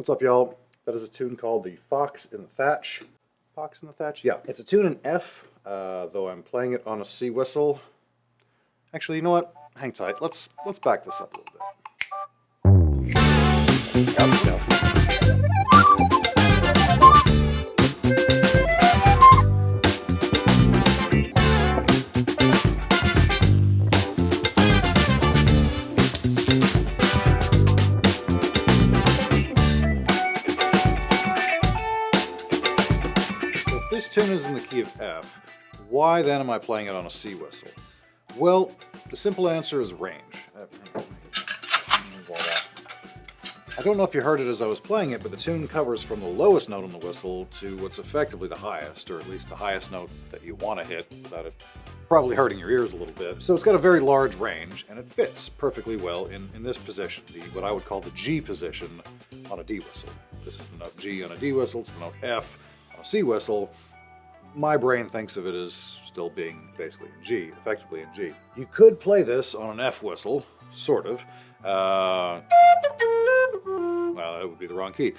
What's up, y'all? That is a tune called the Fox in the Thatch. Fox in the Thatch? Yeah. It's a tune in F, though I'm playing it on a C whistle. Actually, you know what? Hang tight. Let's back this up a little bit. Yep. This tune is in the key of F. Why then am I playing it on a C whistle? Well, the simple answer is range. I don't know if you heard it as I was playing it, but the tune covers from the lowest note on the whistle to what's effectively the highest, or at least the highest note that you want to hit without it probably hurting your ears a little bit. So it's got a very large range, and it fits perfectly well in this position, what I would call the G position on a D whistle. This is the note G on a D whistle, it's the note F on a C whistle. My brain thinks of it as still being basically in G, effectively in G. You could play this on an F whistle, sort of. Well, that would be the wrong key.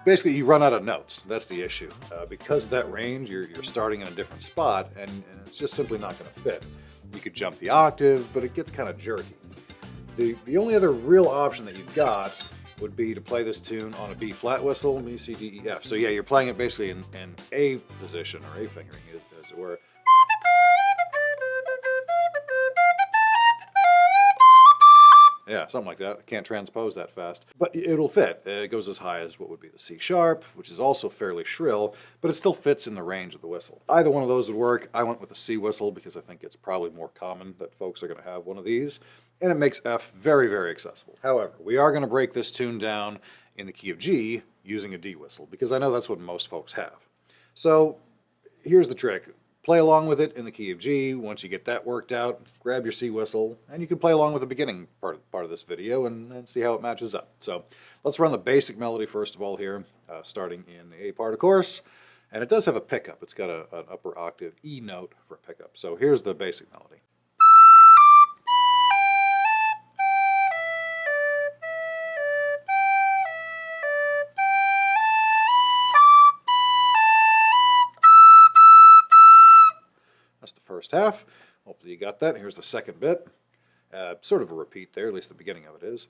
Basically, you run out of notes. That's the issue. Because of that range, you're starting in a different spot, and it's just simply not going to fit. You could jump the octave, but it gets kind of jerky. The only other real option that you've got would be to play this tune on a B flat whistle, B, C, D, E, F. So yeah, you're playing it basically in A position, or A fingering, as it were. Yeah, something like that. I can't transpose that fast. But it'll fit. It goes as high as what would be the C sharp, which is also fairly shrill, but it still fits in the range of the whistle. Either one of those would work. I went with a C whistle because I think it's probably more common that folks are going to have one of these, and it makes F very, very accessible. However, we are going to break this tune down in the key of G using a D whistle, because I know that's what most folks have. So here's the trick. Play along with it in the key of G. Once you get that worked out, grab your C whistle, and you can play along with the beginning part of this video and see how it matches up. So let's run the basic melody first of all here, starting in the A part, of course. And it does have a pickup. It's got an upper octave E note for a pickup. So here's the basic melody. That's the first half. Hopefully you got that. Here's the second bit. Sort of a repeat there, at least the beginning of it is.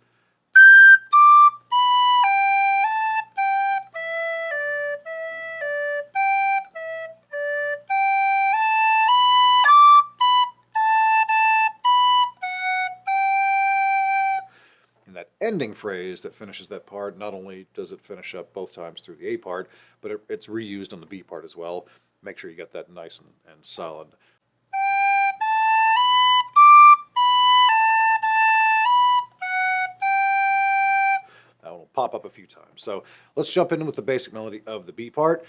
And that ending phrase that finishes that part, not only does it finish up both times through the A part, but it's reused on the B part as well. Make sure you get that nice and solid. That will pop up a few times. So let's jump in with the basic melody of the B part.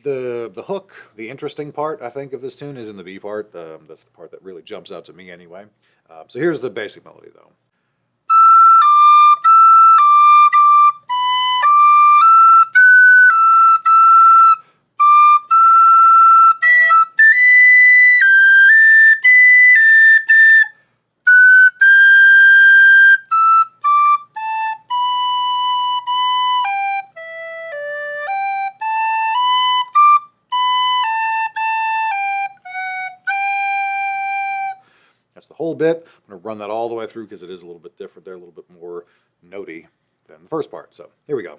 The hook, the interesting part, I think, of this tune is in the B part. That's the part that really jumps out to me anyway. So here's the basic melody, though. That's the whole bit. I'm going to run that all the way through because it is a little bit different there, a little bit more notey than the first part. So here we go.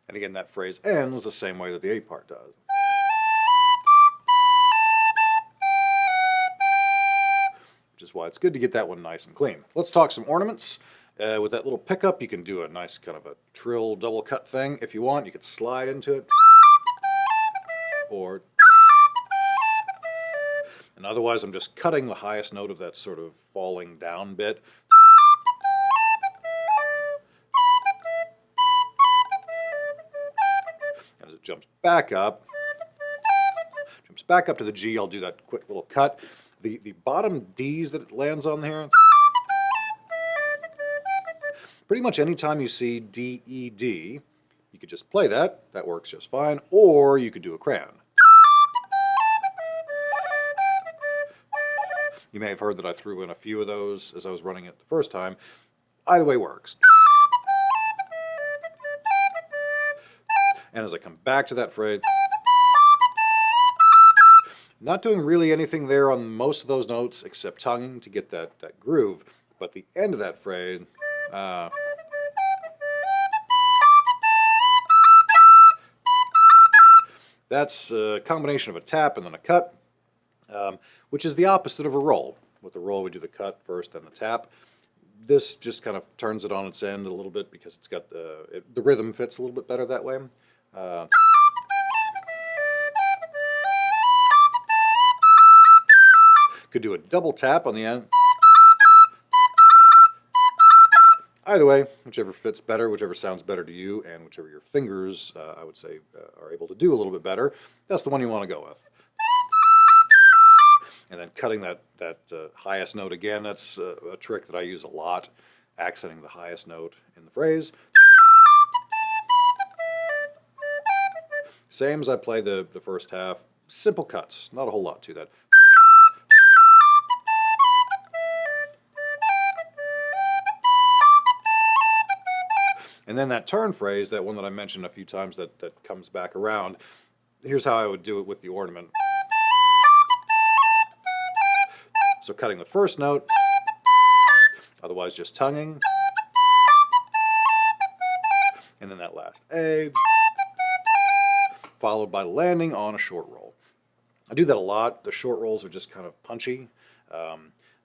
And again, that phrase ends the same way that the A part does. Which is why it's good to get that one nice and clean. Let's talk some ornaments. With that little pickup, you can do a nice kind of a trill double cut thing. If you want, you could slide into it. Or... And otherwise, I'm just cutting the highest note of that sort of falling down bit. Jumps back up, comes back up to the G, I'll do that quick little cut. The bottom Ds that it lands on here, pretty much anytime you see D, E, D, you could just play that. That works just fine. Or you could do a crayon. You may have heard that I threw in a few of those as I was running it the first time. Either way works. And as I come back to that phrase, not doing really anything there on most of those notes except tonguing to get that groove. But the end of that phrase, that's a combination of a tap and then a cut, which is the opposite of a roll. With the roll, we do the cut first, then the tap. This just kind of turns it on its end a little bit because it's got the rhythm fits a little bit better that way. Could do a double tap on the end. Either way, whichever fits better, whichever sounds better to you, and whichever your fingers, I would say, are able to do a little bit better, that's the one you want to go with. And then cutting that highest note again, that's a trick that I use a lot, accenting the highest note in the phrase. Same as I play the first half, simple cuts, not a whole lot to that. And then that turn phrase, that one that I mentioned a few times that comes back around, here's how I would do it with the ornament. So cutting the first note, otherwise just tonguing, and then that last A, followed by landing on a short roll. I do that a lot. The short rolls are just kind of punchy.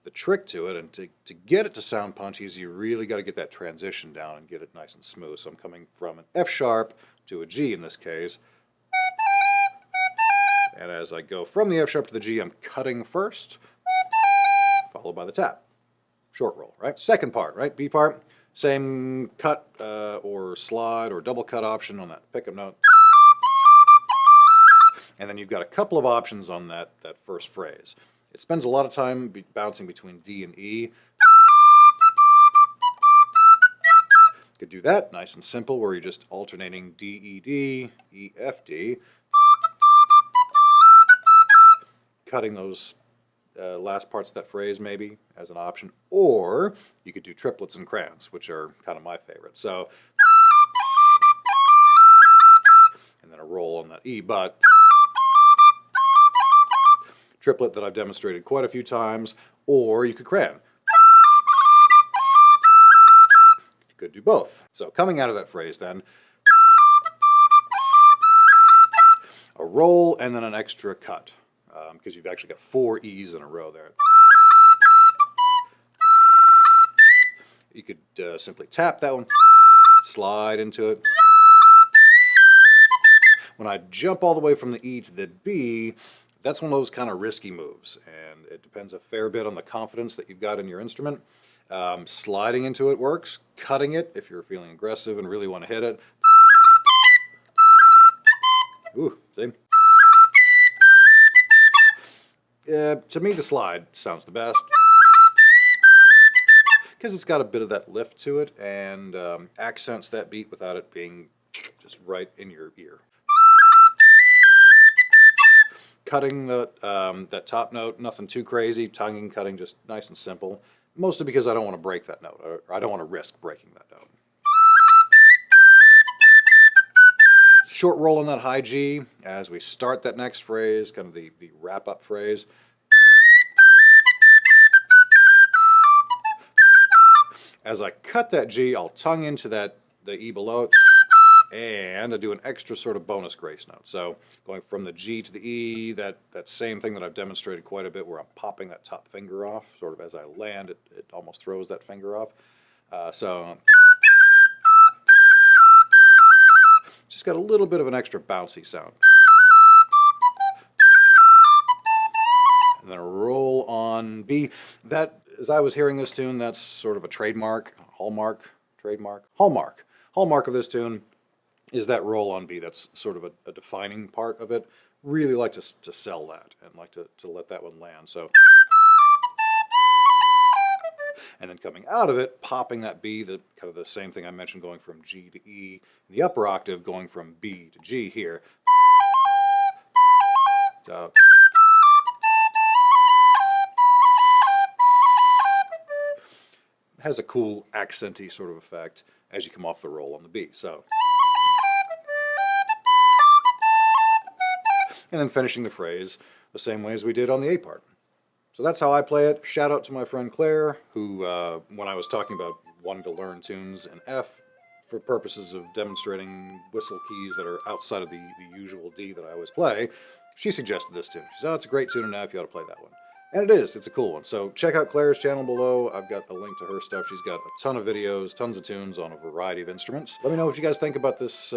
The trick to it, and to get it to sound punchy, is you really got to get that transition down and get it nice and smooth. So I'm coming from an F sharp to a G in this case. And as I go from the F sharp to the G, I'm cutting first, followed by the tap. Short roll, right? Second part, right? B part, same cut or slide or double cut option on that pickup note. And then you've got a couple of options on that first phrase. It spends a lot of time bouncing between D and E. You could do that, nice and simple, where you're just alternating D, E, D, E, F, D. Cutting those last parts of that phrase maybe as an option. Or you could do triplets and crayons, which are kind of my favorite. So, and then a roll on that E, but triplet that I've demonstrated quite a few times, or you could crayon. You could do both. So coming out of that phrase then, a roll and then an extra cut, because you've actually got 4 E's in a row there. You could simply tap that one, slide into it. When I jump all the way from the E to the B, that's one of those kind of risky moves, and it depends a fair bit on the confidence that you've got in your instrument. Sliding into it works. Cutting it, if you're feeling aggressive and really want to hit it. Ooh, see? To me, the slide sounds the best, because it's got a bit of that lift to it and accents that beat without it being just right in your ear. Cutting that top note, nothing too crazy. Tonguing, cutting, just nice and simple. Mostly because I don't want to break that note, or I don't want to risk breaking that note. Short roll on that high G as we start that next phrase, kind of the wrap-up phrase. As I cut that G, I'll tongue into the E below it, and I do an extra sort of bonus grace note. So going from the G to the E, that same thing that I've demonstrated quite a bit, where I'm popping that top finger off, sort of as I land, it almost throws that finger off. So just got a little bit of an extra bouncy sound. And then a roll on B. That, as I was hearing this tune, that's sort of a hallmark of this tune is that roll on B. That's sort of a defining part of it, really like to sell that and like to let that one land. So, and then coming out of it, popping that B, the kind of the same thing I mentioned, going from G to E in the upper octave, going from B to G here. So, has a cool accenty sort of effect as you come off the roll on the B. So, and then finishing the phrase the same way as we did on the A part. So that's how I play it. Shout out to my friend Claire, who, when I was talking about wanting to learn tunes in F for purposes of demonstrating whistle keys that are outside of the usual D that I always play, she suggested this tune. She said, oh, it's a great tune in F, you ought to play that one. And it is, it's a cool one. So check out Claire's channel below. I've got a link to her stuff. She's got a ton of videos, tons of tunes on a variety of instruments. Let me know what you guys think about this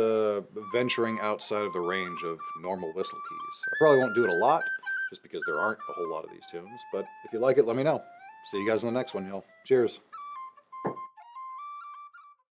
venturing outside of the range of normal whistle keys. I probably won't do it a lot, just because there aren't a whole lot of these tunes. But if you like it, let me know. See you guys in the next one, y'all. Cheers.